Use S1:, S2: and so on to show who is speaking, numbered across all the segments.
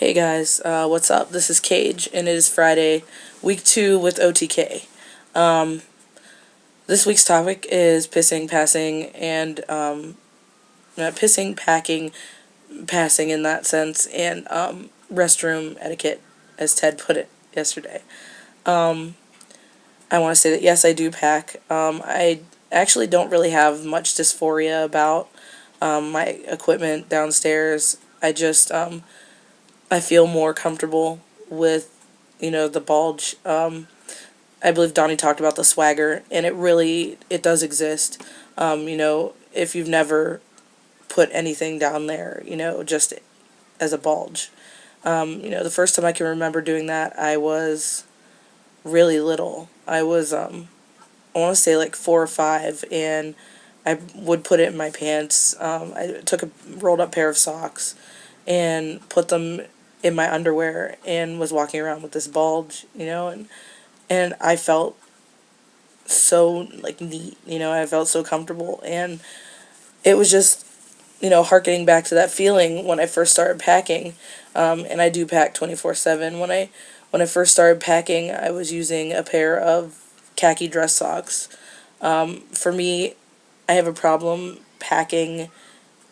S1: Hey guys, what's up? This is Kage, and it is Friday, week 2 with OTK. Um, this week's topic is pissing, passing, and pissing, packing, passing in that sense, and restroom etiquette, as Ted put it yesterday. Um, I want to say that yes, I do pack. I actually don't really have much dysphoria about my equipment downstairs. I feel more comfortable with, the bulge. I believe Donnie talked about the swagger, and it does exist. If you've never put anything down there, just as a bulge. The first time I can remember doing that, I was really little. I want to say like 4 or 5, and I would put it in my pants. I took a rolled up pair of socks and put them in my underwear and was walking around with this bulge, and I felt so like neat, I felt so comfortable, and it was just, harkening back to that feeling when I first started packing. And I do pack 24/7. When I first started packing, I was using a pair of khaki dress socks. For me, I have a problem packing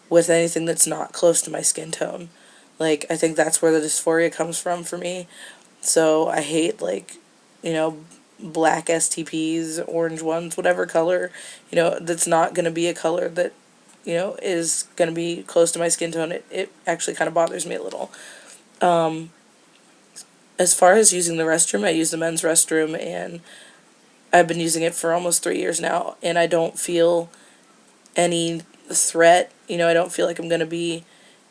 S1: with anything that's not close to my skin tone. Like, I think that's where the dysphoria comes from for me. So I hate, like, you know, black STPs, orange ones, whatever color, that's not going to be a color that, is going to be close to my skin tone. It actually kind of bothers me a little. Um, as far as using the restroom, I use the men's restroom, and I've been using it for almost 3 years now, and I don't feel any threat. I don't feel like I'm going to be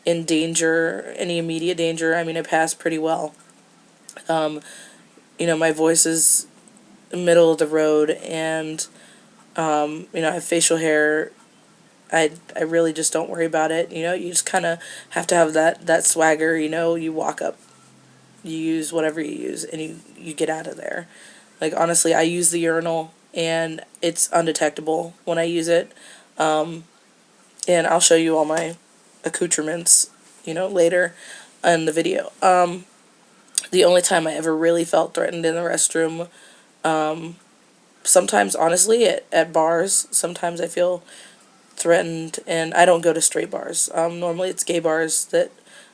S1: in danger, any immediate danger. I mean, I pass pretty well. Um, my voice is middle of the road, and I have facial hair. I really just don't worry about it. You just kind of have to have that swagger. You walk up, you use whatever you use, and you get out of there. Like, honestly, I use the urinal, and it's undetectable when I use it. Um, and I'll show you all my accoutrements, later in the video. The only time I ever really felt threatened in the restroom, um, sometimes, honestly, at bars, sometimes I feel threatened, and I don't go to straight bars. Normally it's gay bars that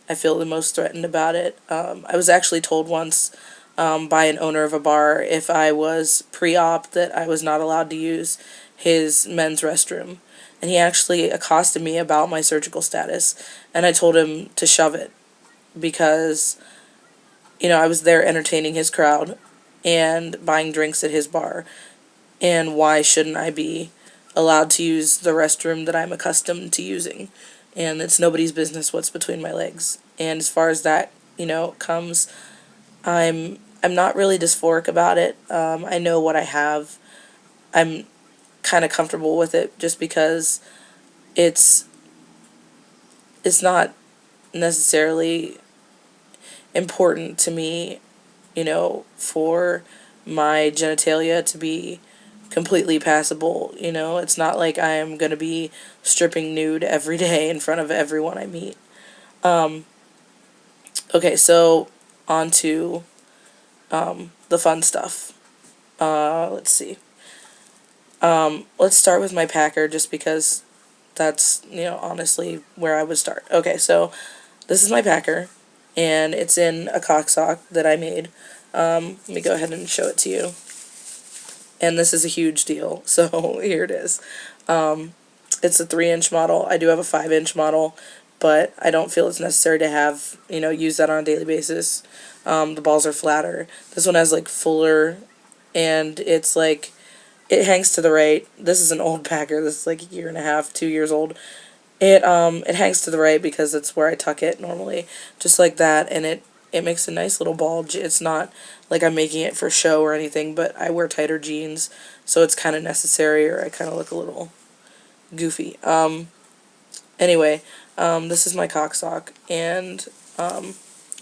S1: I feel the most threatened about it. I was actually told once, by an owner of a bar, if I was pre-op, that I was not allowed to use his men's restroom. And he actually accosted me about my surgical status, and I told him to shove it because, I was there entertaining his crowd and buying drinks at his bar, and why shouldn't I be allowed to use the restroom that I'm accustomed to using? And it's nobody's business what's between my legs. And as far as that, comes, I'm not really dysphoric about it. I know what I have. I'm kind of comfortable with it just because it's it's not necessarily important to me, for my genitalia to be completely passable. It's not like I am going to be stripping nude every day in front of everyone I meet. Um, okay, so on to the fun stuff. Let's see. Let's start with my packer just because that's, honestly where I would start. Okay, so this is my packer, and it's in a cock sock that I made. Let me go ahead and show it to you. And this is a huge deal, so here it is. It's a 3-inch model. I do have a 5-inch model, but I don't feel it's necessary to have, use that on a daily basis. The balls are flatter. This one has like fuller, and it's like, it hangs to the right. This is an old packer. This is like a year and a half, 2 years old. It hangs to the right because it's where I tuck it normally, just like that, and it makes a nice little bulge. It's not like I'm making it for show or anything, but I wear tighter jeans, so it's kind of necessary, or I kind of look a little goofy. Anyway, this is my cock sock, and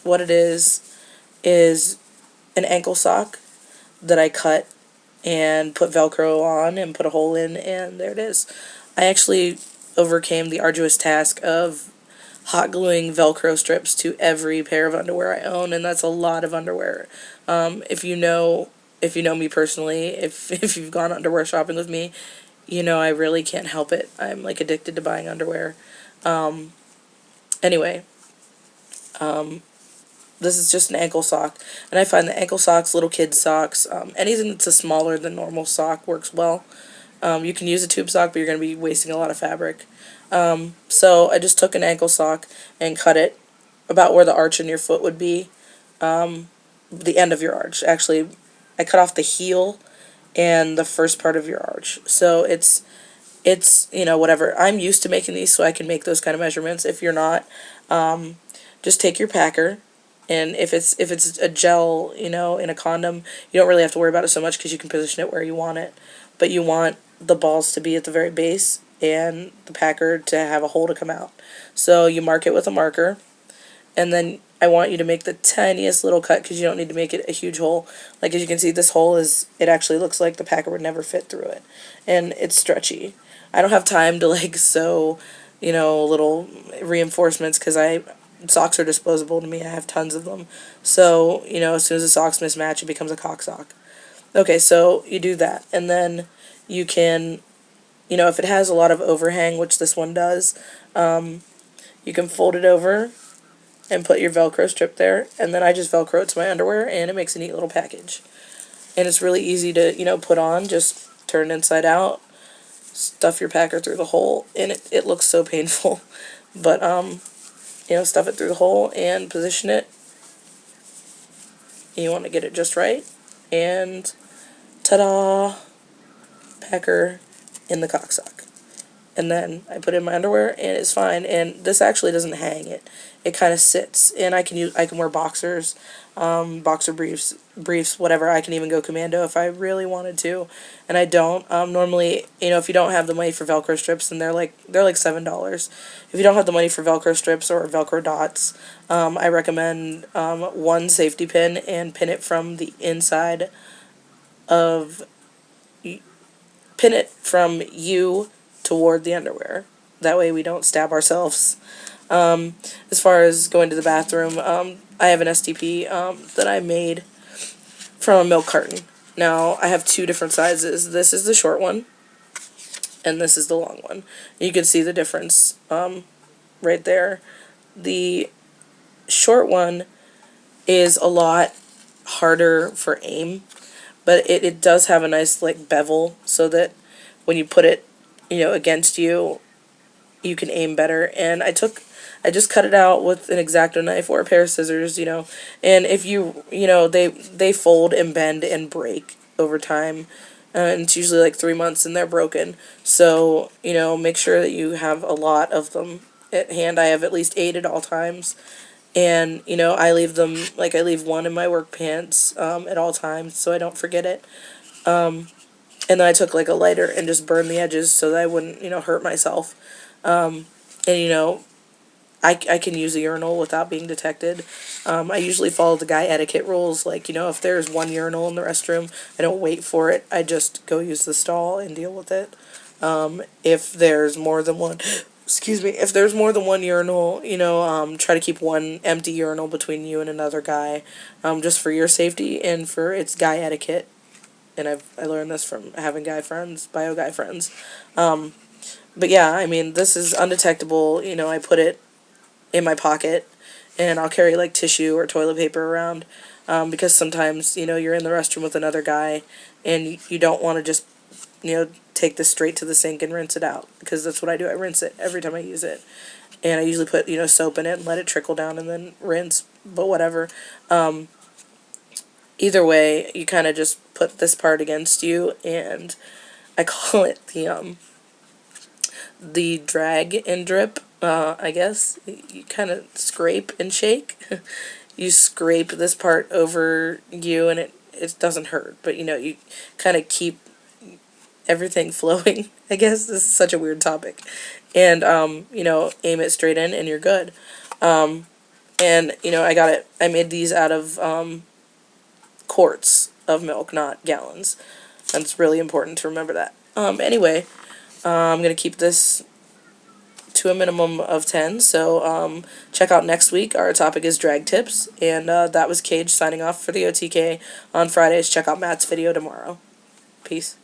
S1: what it is an ankle sock that I cut and put Velcro on and put a hole in, and there it is. I actually overcame the arduous task of hot gluing Velcro strips to every pair of underwear I own, and that's a lot of underwear. If you know me personally, if you've gone underwear shopping with me, you know I really can't help it. I'm like addicted to buying underwear. Anyway, this is just an ankle sock, and I find that ankle socks, little kids socks, anything that's a smaller than normal sock works well. You can use a tube sock, but you're going to be wasting a lot of fabric. So I just took an ankle sock and cut it about where the arch in your foot would be, the end of your arch. Actually, I cut off the heel and the first part of your arch. So it's whatever. I'm used to making these, so I can make those kind of measurements. If you're not, just take your packer, and if it's a gel, in a condom, you don't really have to worry about it so much because you can position it where you want it. But you want the balls to be at the very base and the packer to have a hole to come out. So you mark it with a marker, and then I want you to make the tiniest little cut because you don't need to make it a huge hole. Like as you can see, this hole it actually looks like the packer would never fit through it, and it's stretchy. I don't have time to like sew, little reinforcements because socks are disposable to me. I have tons of them. So, as soon as the socks mismatch, it becomes a cock sock. Okay, so you do that, and then you can, if it has a lot of overhang, which this one does, you can fold it over and put your Velcro strip there, and then I just Velcro it to my underwear, and it makes a neat little package. And it's really easy to, put on. Just turn it inside out, stuff your packer through the hole, and it looks so painful. But, stuff it through the hole and position it. You want to get it just right, and ta-da! Packer in the cock sock. And then I put it in my underwear, and it's fine. And this actually doesn't hang. It kind of sits, and I can wear boxers, boxer briefs, whatever. I can even go commando if I really wanted to, and I don't. Normally, if you don't have the money for Velcro strips, then they're like $7. If you don't have the money for Velcro strips or Velcro dots, I recommend one safety pin, and pin it from the inside of pin it from you toward the underwear. That way we don't stab ourselves. As far as going to the bathroom, I have an STP that I made from a milk carton. Now, I have two different sizes. This is the short one, and this is the long one. You can see the difference right there. The short one is a lot harder for aim, but it does have a nice like bevel so that when you put it, against you, you can aim better. And I just cut it out with an X-Acto knife or a pair of scissors, and if they fold and bend and break over time, and it's usually like 3 months and they're broken. So, make sure that you have a lot of them at hand. I have at least 8 at all times. And, I leave them, like I leave one in my work pants at all times so I don't forget it. And then I took like a lighter and just burned the edges so that I wouldn't, hurt myself. And, I can use a urinal without being detected. I usually follow the guy etiquette rules. Like, if there's one urinal in the restroom, I don't wait for it. I just go use the stall and deal with it. If there's more than one, excuse me, if there's more than one urinal, try to keep one empty urinal between you and another guy, just for your safety and for its guy etiquette. And I learned this from having bio guy friends. But yeah, I mean, this is undetectable. I put it in my pocket, and I'll carry like tissue or toilet paper around, because sometimes, you're in the restroom with another guy, and you don't want to just, take this straight to the sink and rinse it out, because that's what I do. I rinse it every time I use it. And I usually put, soap in it and let it trickle down and then rinse, but whatever. Either way, you kind of just put this part against you, and I call it the drag and drip, I guess. You kind of scrape and shake. You scrape this part over you, and it doesn't hurt, but, you kind of keep everything flowing. I guess this is such a weird topic. And, aim it straight in, and you're good. And, I made these out of quarts of milk, not gallons. That's really important to remember that. Anyway, I'm going to keep this to a minimum of 10. So check out next week. Our topic is drag tips. And that was Kage signing off for the OTK on Fridays. Check out Matt's video tomorrow. Peace.